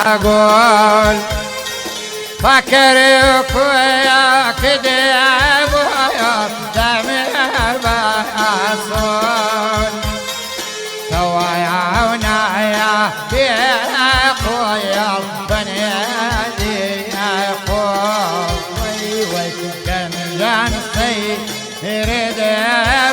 أقول فكرك وياك دياب ويا دمي بأصول سوايا يا خويا بنيادي يا خوي وكان جنسي يريد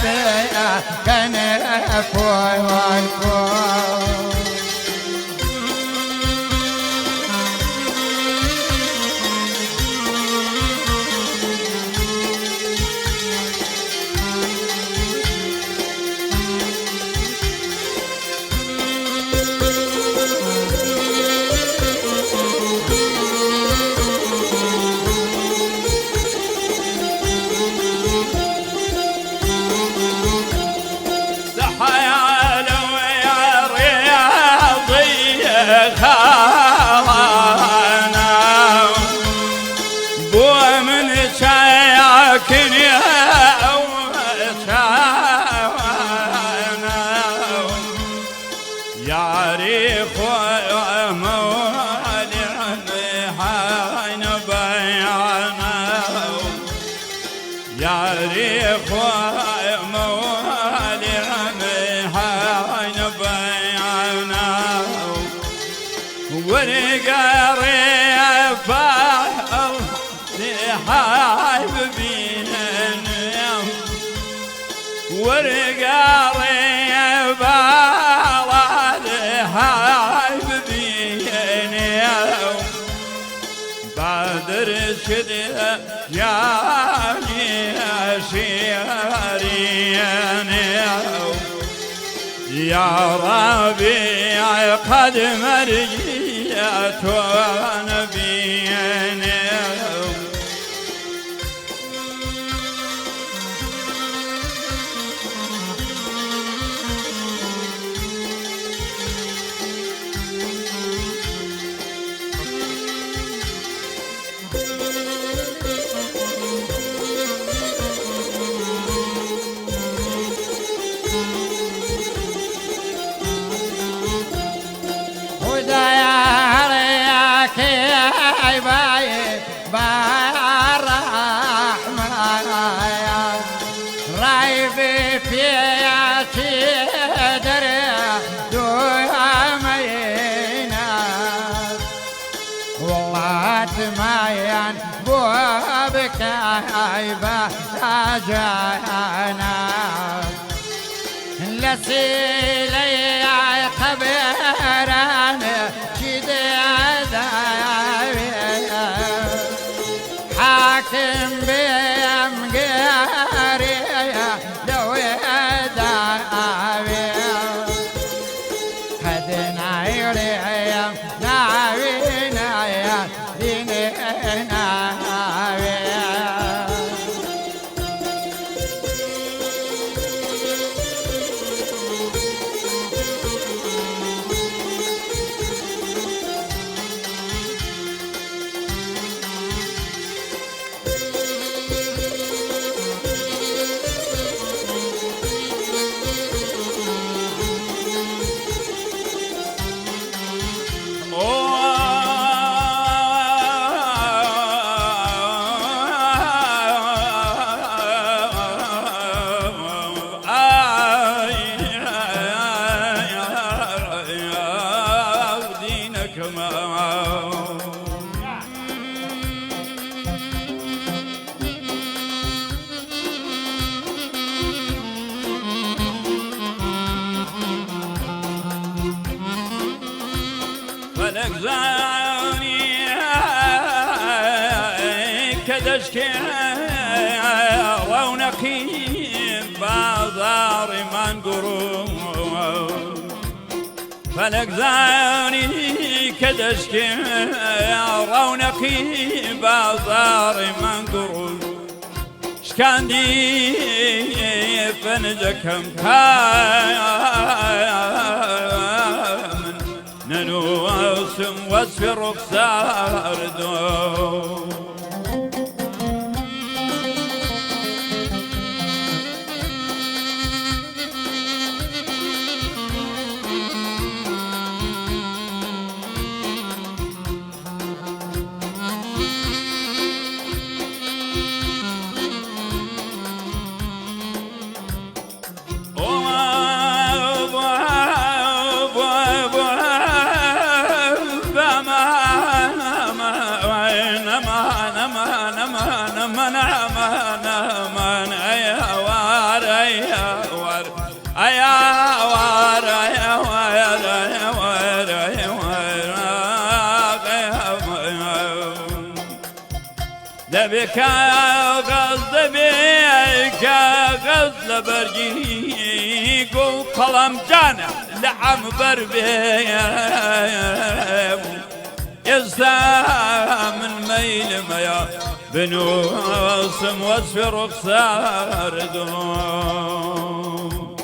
بيا كان الكوي والكوي ورقاري بالاد هاي ببيني بدر شد جاني شيريني يا ربي قد مرجيت ونبيني والسمايان بوابك عيبة جانا لسيلي خبران جديد حاكم بيم قاري دويد خدنا يريم ناوينا يا ديننا فلك زاني كدشك رونقي بازار منقرو فلك زاني كدشك رونقي بازار منقرو شكاندي فنجكم كامن ننوسم واسفر رخصار دو دبك غزل بك غزل برجي قول قلم جانا لعم بربي يسا من ميل ميا بنوسم واسفر رخصار دوم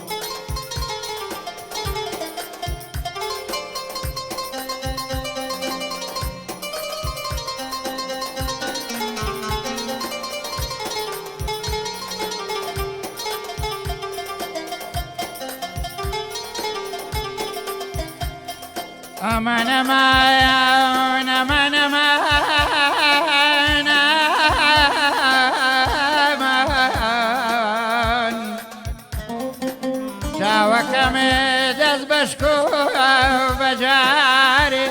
أمان أمان أمان أمان أمان شاوك مدز بشكو بجاري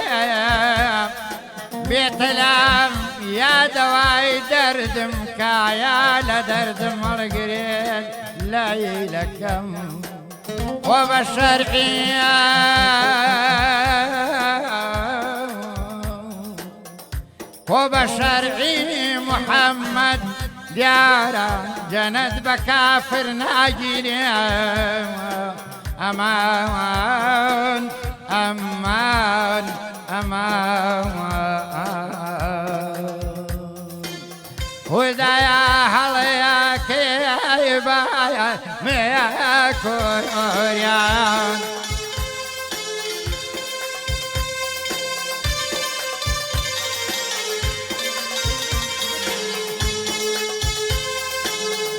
بيتلام يا دواي دردم كايا لدردم القريل لا يلكم وبشرعي محمد ديارة جند بكافر ناجيني أمان أمان أمان وإذا يا هلا يا كيبا يا كوريان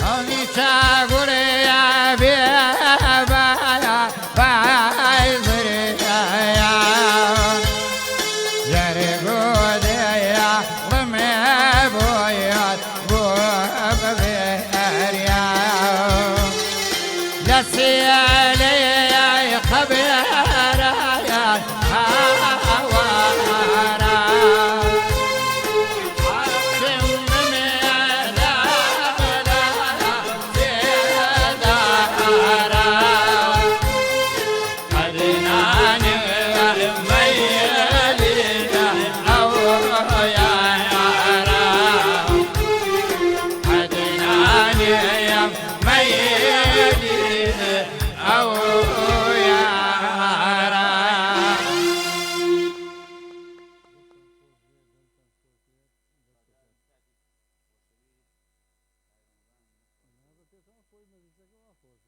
أني تقولي يا بيبا يا بايزري يا يرقود يا رمي بويات بوب بيريا لسيالي يا خبير يا هوارا خۆی مەریزەکەەوە خۆش